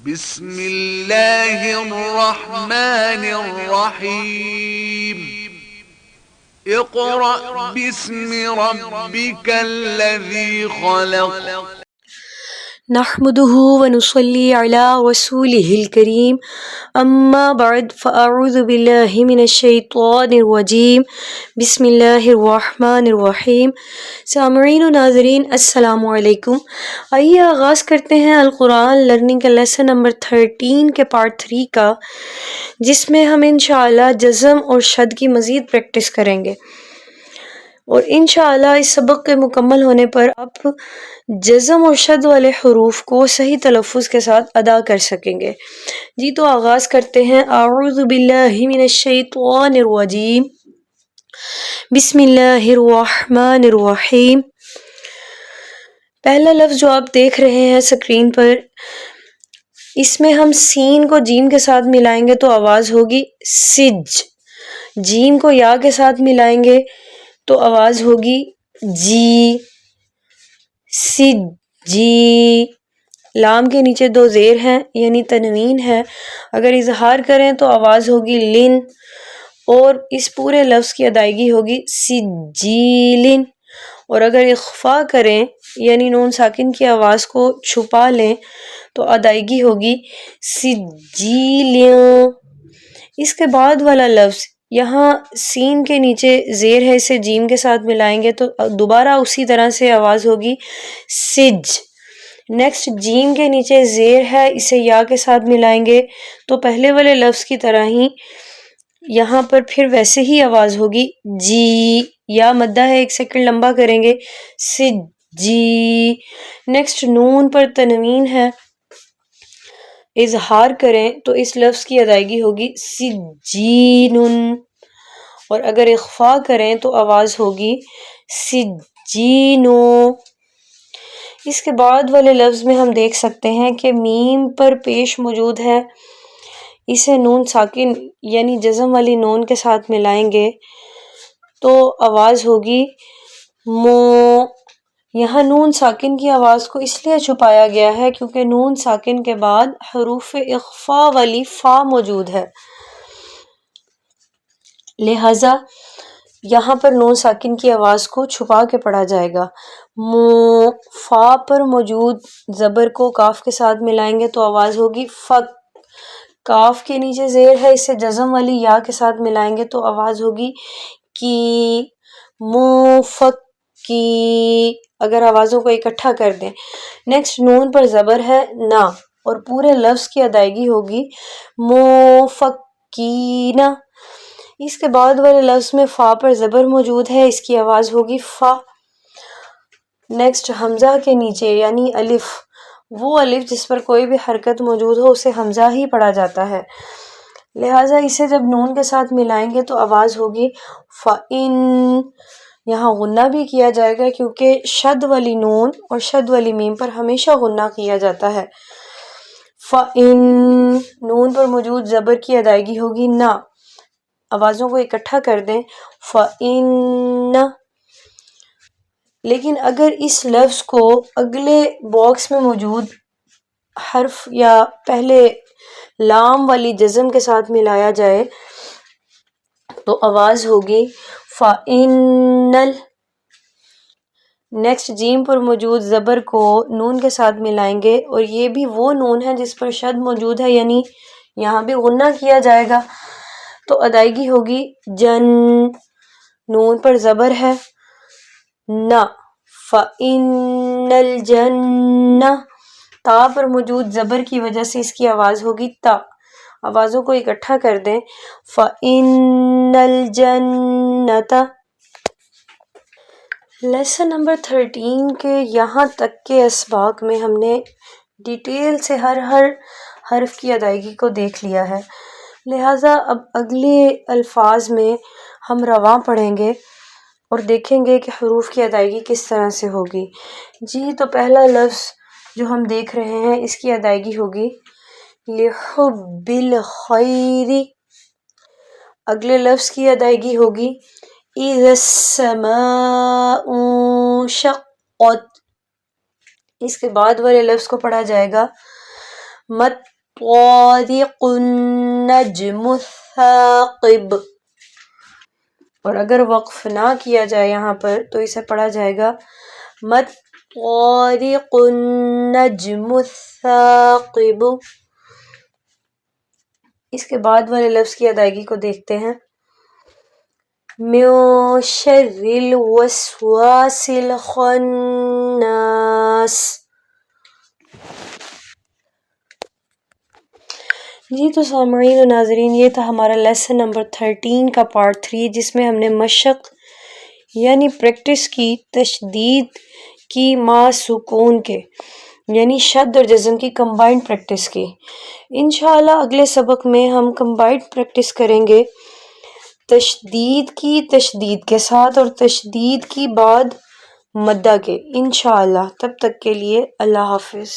بسم اللہ الرحمن الرحیم اقرأ باسم ربک الذی خلق نحمده ونصلي على رسوله الكريم اما بعد فاعوذ بالله من الشیطان الرجیم بسم اللہ الرحمن الرحیم۔ سامعین و ناظرین السلام علیکم۔ آئیے آغاز کرتے ہیں القرآن لرننگ کا لیسن نمبر 13 کے پارٹ 3 کا، جس میں ہم انشاءاللہ جزم اور شد کی مزید پریکٹس کریں گے، اور انشاءاللہ اس سبق کے مکمل ہونے پر آپ جزم اور شد والے حروف کو صحیح تلفظ کے ساتھ ادا کر سکیں گے۔ جی تو آغاز کرتے ہیں۔ اعوذ باللہ من الشیطان الرجیم بسم اللہ الرحمن الرحیم۔ پہلا لفظ جو آپ دیکھ رہے ہیں اسکرین پر، اس میں ہم سین کو جیم کے ساتھ ملائیں گے تو آواز ہوگی سج، جیم کو یا کے ساتھ ملائیں گے تو آواز ہوگی جی، سج جی۔ لام کے نیچے دو زیر ہیں یعنی تنوین ہے، اگر اظہار کریں تو آواز ہوگی لن، اور اس پورے لفظ کی ادائیگی ہوگی سجیلن، اور اگر اخفا کریں یعنی نون ساکن کی آواز کو چھپا لیں تو ادائیگی ہوگی سجیلیوں۔ اس کے بعد والا لفظ، یہاں سین کے نیچے زیر ہے، اسے جیم کے ساتھ ملائیں گے تو دوبارہ اسی طرح سے آواز ہوگی سج۔ نیکسٹ جیم کے نیچے زیر ہے، اسے یا کے ساتھ ملائیں گے تو پہلے والے لفظ کی طرح ہی یہاں پر پھر ویسے ہی آواز ہوگی جی، یا مدہ ہے، 1 سیکنڈ لمبا کریں گے سج جی۔ نیکسٹ نون پر تنوین ہے، اظہار کریں تو اس لفظ کی ادائیگی ہوگی سجینن، اور اگر اخفا کریں تو آواز ہوگی سجینو۔ اس کے بعد والے لفظ میں ہم دیکھ سکتے ہیں کہ میم پر پیش موجود ہے، اسے نون ساکن یعنی جزم والی نون کے ساتھ ملائیں گے تو آواز ہوگی مو۔ یہاں نون ساکن کی آواز کو اس لیے چھپایا گیا ہے کیونکہ نون ساکن کے بعد حروف اخفا والی فا موجود ہے، لہذا یہاں پر نون ساکن کی آواز کو چھپا کے پڑھا جائے گا۔ مو، فا پر موجود زبر کو کاف کے ساتھ ملائیں گے تو آواز ہوگی فک، کاف کے نیچے زیر ہے، اسے جزم والی یا کے ساتھ ملائیں گے تو آواز ہوگی کی، مو فک کی، اگر آوازوں کو اکٹھا کر دیں۔ نیکسٹ نون پر زبر ہے نا، اور پورے لفظ کی ادائیگی ہوگی موفقینا۔ اس کے بعد والے لفظ میں فا پر زبر موجود ہے، اس کی آواز ہوگی فا۔ نیکسٹ حمزہ کے نیچے یعنی الف، وہ الف جس پر کوئی بھی حرکت موجود ہو اسے حمزہ ہی پڑھا جاتا ہے، لہٰذا اسے جب نون کے ساتھ ملائیں گے تو آواز ہوگی فَإِن۔ یہاں غنہ بھی کیا جائے گا کیونکہ شد والی نون اور شد والی میم پر ہمیشہ غنہ کیا جاتا ہے۔ فَإِن، نون پر موجود زبر کی ادائیگی ہوگی نا، آوازوں کو اکٹھا کر دیں فَإِنَّ۔ لیکن اگر اس لفظ کو اگلے باکس میں موجود حرف یا پہلے لام والی جزم کے ساتھ ملایا جائے تو آواز ہوگی فَإِنَّ۔ نیکسٹ جیم پر موجود زبر کو نون کے ساتھ ملائیں گے، اور یہ بھی وہ نون ہے جس پر شد موجود ہے یعنی یہاں بھی غنہ کیا جائے گا تو ادائیگی ہوگی جن۔ نون پر زبر ہے نا، فَإِنَّ الْجَنَّةَ، تا پر موجود زبر کی وجہ سے اس کی آواز ہوگی تا، آوازوں کو اکٹھا کر دیں فَإِنَّ الْجَنَّةَ۔ لیسن نمبر 13 کے یہاں تک کے اسباق میں ہم نے ڈیٹیل سے ہر حرف کی ادائیگی کو دیکھ لیا ہے، لہٰذا اب اگلے الفاظ میں ہم رواں پڑھیں گے اور دیکھیں گے کہ حروف کی ادائیگی کس طرح سے ہوگی۔ جی تو پہلا لفظ جو ہم دیکھ رہے ہیں اس کی ادائیگی ہوگی لِحُبِّ الْخَيْرِ۔ اگلے لفظ کی ادائیگی ہوگی اِذَا السَّمَاءُ انشَقَّتْ۔ اس کے بعد والے لفظ کو پڑھا جائے گا مَتَّ الطارق النجم الثاقب. اور اگر وقف نہ کیا جائے یہاں پر تو اسے پڑھا جائے گا مت طارق النجم الثاقب. اس کے بعد والے لفظ کی ادائیگی کو دیکھتے ہیں. من شر الوسواس الخناس. جی تو سامعین و ناظرین، یہ تھا ہمارا لیسن نمبر 13 کا پارٹ 3، جس میں ہم نے مشق یعنی پریکٹس کی تشدید کی مع سکون کے، یعنی شد اور جزم کی کمبائنڈ پریکٹس کی. انشاءاللہ اگلے سبق میں ہم کمبائنڈ پریکٹس کریں گے تشدید کے ساتھ اور تشدید کی بعد مدہ کے، انشاءاللہ. تب تک کے لیے اللہ حافظ.